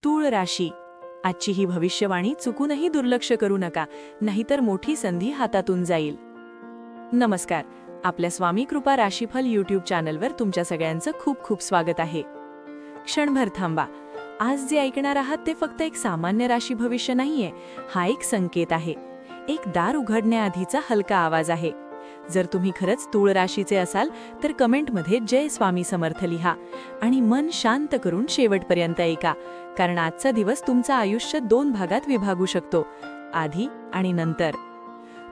तूळ राशी. आजची ही भविष्यवाणी चुकूनही दुर्लक्ष करू नका, नाहीतर मोठी संधी हातातून जाईल. नमस्कार, आपल्या स्वामी कृपा राशीफल यूट्यूब चॅनलवर तुमच्या सगळ्यांचं खूप खूप स्वागत आहे. क्षणभर थांबा. आज जे ऐकणार आहात ते फक्त एक सामान्य राशी भविष्य नाहीये, हा एक संकेत आहे. एक दार उघडण्याआधीचा हलका आवाज आहे. जर तुम्ही खरंच तूळ राशीचे असाल तर कमेंटमध्ये जय स्वामी समर्थ लिहा आणि मन शांत करून शेवटपर्यंत ऐका, कारण आजचा दिवस तुमचं आयुष्य 2 भागात विभागू शकतो, आधी आणि नंतर.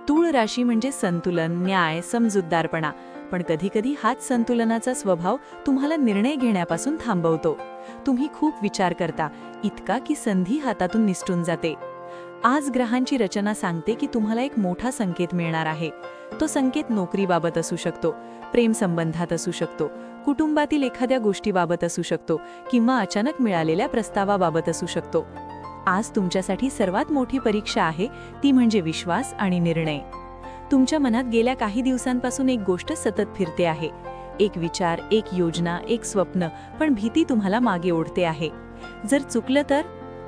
तूळ राशी म्हणजे संतुलन, न्याय, समजूतदारपणा. पण कधीकधी हाच संतुलनाचा स्वभाव तुम्हाला निर्णय घेण्यापासून थांबवतो. तुम्ही खूप विचार करता, इतका की संधी हातातून निसटून जाते. आज ग्रहांची रचना सांगते की तुम्हाला एक मोठा संकेत मिळणार आहे. तो संकेत नोकरीबाबत असू शकतो, प्रेम संबंधात असू शकतो, कुटुंबातील एखाद्या गोष्टीबाबत असू शकतो किंवा अचानक मिळालेल्या प्रस्तावाबाबत असू शकतो. आज तुमच्यासाठी सर्वात मोठी परीक्षा आहे, ती म्हणजे विश्वास आणि निर्णय. तुमच्या मनात गेल्या काही दिवसांपासून एक गोष्ट सतत फिरते आहे. एक विचार, एक योजना, एक स्वप्न, पण भीती तुम्हाला मागे ओढते आहे. जर चुकलं तर?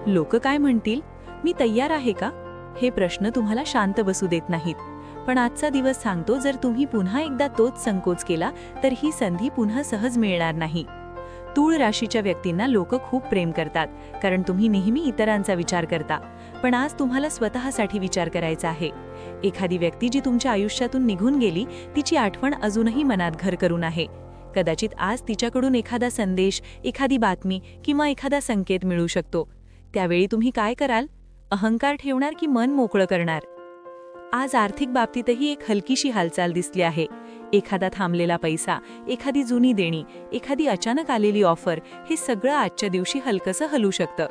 लोक काय म्हणतील? मी तयार आहे का? हे प्रश्न तुम्हाला शांत बसू देत नाहीत. पण आजचा दिवस सांगतो, जर तुम्ही पुन्हा एकदा तोच संकोच केला तर ही संधी पुन्हा सहज मिळणार नाही. तूळ राशीच्या व्यक्तींना लोक खूप प्रेम करतात, कारण तुम्ही नेहमी इतरांचा विचार करता. पण आज तुम्हाला स्वतःसाठी विचार करायचा आहे. एखादी व्यक्ती जी तुमच्या आयुष्यातून निघून गेली, तिची आठवण अजूनही मनात घर करून आहे. कदाचित आज तिच्याकडून एखादा संदेश, एखादी बातमी किंवा एखादा संकेत मिळू शकतो. त्यावेळी तुम्ही काय कराल? अहंकार ठेवणार की मन मोकळं करणार? आज आर्थिक बाबतीतही एक हलकीशी हालचाल दिसली आहे. एखादा थांबलेला पैसा, एखादी जुनी देणी, एखादी अचानक आलेली ऑफर, हे सगळं आजच्या दिवशी हलकसं हलू शकतं.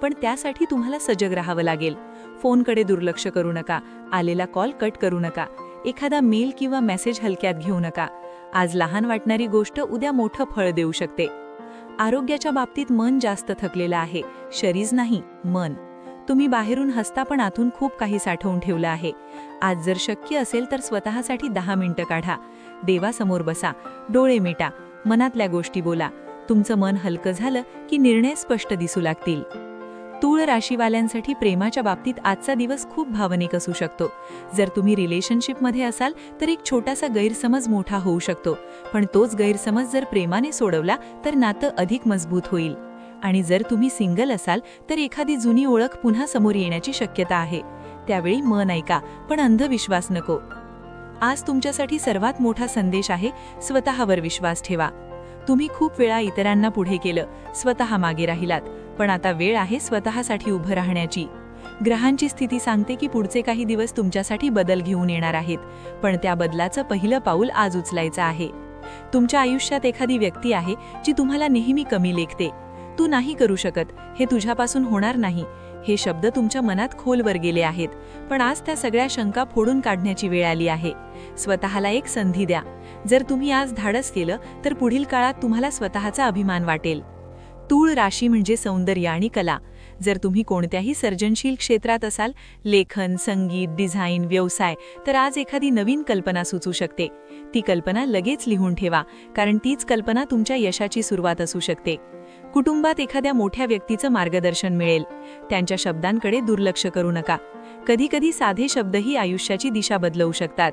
पण त्यासाठी तुम्हाला सजग राहावं लागेल. फोनकडे दुर्लक्ष करू नका, आलेला कॉल कट करू नका, एखादा मेल किंवा मेसेज हलक्यात घेऊ नका. आज लहान वाटणारी गोष्ट उद्या मोठं फळ देऊ शकते. आरोग्याच्या बाबतीत मन जास्त थकलेलं आहे, शरीर नाही, मन. तुम्ही बाहेरून हसता पण आतून खूप काही साठवून ठेवलं आहे. आज जर शक्य असेल तर स्वतःसाठी 10 मिनिटं काढा. देवासमोर बसा, डोळे मिटा, मनातल्या गोष्टी बोला. तुमचं मन हलकं झालं की निर्णय स्पष्ट दिसू लागतील. तूळ राशीवाल्यांसाठी प्रेमाच्या बाबतीत आजचा दिवस खूप भावनिक असू शकतो. जर तुम्ही रिलेशनशिपमध्ये असाल तर एक छोटासा गैरसमज मोठा होऊ शकतो, पण तोच गैरसमज जर प्रेमाने सोडवला तर नातं अधिक मजबूत होईल. आणि जर तुम्ही सिंगल असाल तर एखादी जुनी ओळख पुन्हा समोर येण्याची शक्यता आहे. त्यावेळी मन ऐका, पण अंधविश्वास नको. आज तुमच्यासाठी सर्वात मोठा संदेश आहे, स्वतःवर विश्वास ठेवा. तुम्ही खूप वेळा इतरांना पुढे केलं, स्वतः मागे राहिलात, पण आता वेळ आहे स्वतःसाठी उभं राहण्याची. ग्रहांची स्थिती सांगते की पुढचे काही दिवस तुमच्यासाठी बदल घेऊन येणार आहेत, पण त्या बदलाचं पहिलं पाऊल आज उचलायचं आहे. तुमच्या आयुष्यात एखादी व्यक्ती आहे जी तुम्हाला नेहमी कमी लेखते. तू नाही करू शकत, हे तुझ्यापासून होणार नाही, हे शब्द तुमच्या मनात खोलवर गेले आहेत. पण आज त्या सगळ्या शंका फोडून काढण्याची वेळ आली आहे. स्वतःला एक संधी द्या. जर तुम्ही आज धाडस केलं तर पुढील काळात तुम्हाला स्वतःचा अभिमान वाटेल. तूळ राशी म्हणजे सौंदर्य आणि कला. जर तुम्ही कोणत्याही सर्जनशील क्षेत्रात असाल, लेखन, संगीत, डिझाईन, व्यवसाय, तर आज एखादी नवीन कल्पना सुचू शकते. ती कल्पना लगेच लिहून ठेवा, कारण तीच कल्पना तुमच्या यशाची सुरुवात असू शकते. कुटुंबात एखाद्या मोठ्या व्यक्तीचं मार्गदर्शन मिळेल. त्यांच्या शब्दांकडे दुर्लक्ष करू नका. कधीकधी साधे शब्दही आयुष्याची दिशा बदलवू शकतात.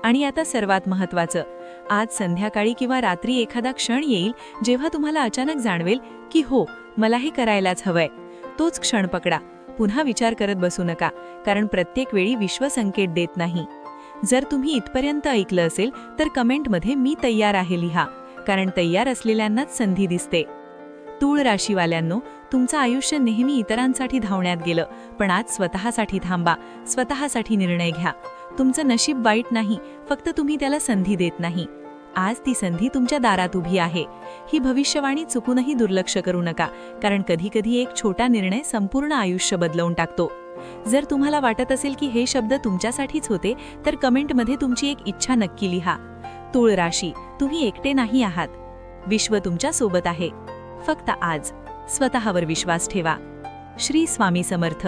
आणि आता सर्वात महत्त्वाचं, आज संध्याकाळी किंवा रात्री एखादा क्षण येईल जेव्हा तुम्हाला अचानक जाणवेल की हो, मला हे करायलाच हवंय. तोच क्षण पकडा. पुन्हा विचार करत बसू नका, कारण प्रत्येक वेळी विश्व संकेत देत नाही. जर तुम्ही इथपर्यंत ऐकलं असेल तर कमेंटमध्ये मी तयार आहे लिहा, कारण तयार असलेल्यांनाच संधी दिसते. तूळ राशीवाल्यांनो, तुमचं आयुष्य नेहमी इतरांसाठी धावण्यात गेलं, पण आज स्वतःसाठी थांबा, स्वतःसाठी निर्णय घ्या. तुमचं नशीब वाईट नाही, फक्त तुम्ही त्याला संधी देत नाही. आज ती संधी तुमच्या दारात उभी आहे. ही भविष्यवाणी चुकूनही दुर्लक्ष करू नका, कारण कधीकधी एक छोटा निर्णय संपूर्ण आयुष्य बदलवून टाकतो. जर तुम्हाला वाटत असेल की हे शब्द तुमच्यासाठीच होते तर कमेंटमध्ये तुमची एक इच्छा नक्की लिहा. तूळ राशी, तुम्ही एकटे नाही आहात. विश्व तुमच्या सोबत आहे. फक्त आज स्वतःवर विश्वास ठेवा. श्री स्वामी समर्थ.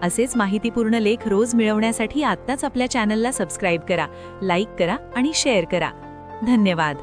असेच माहितीपूर्ण लेख रोज मिळवण्यासाठी आत्ताच आपल्या चॅनलला सबस्क्राईब करा, लाईक करा आणि शेअर करा. धन्यवाद.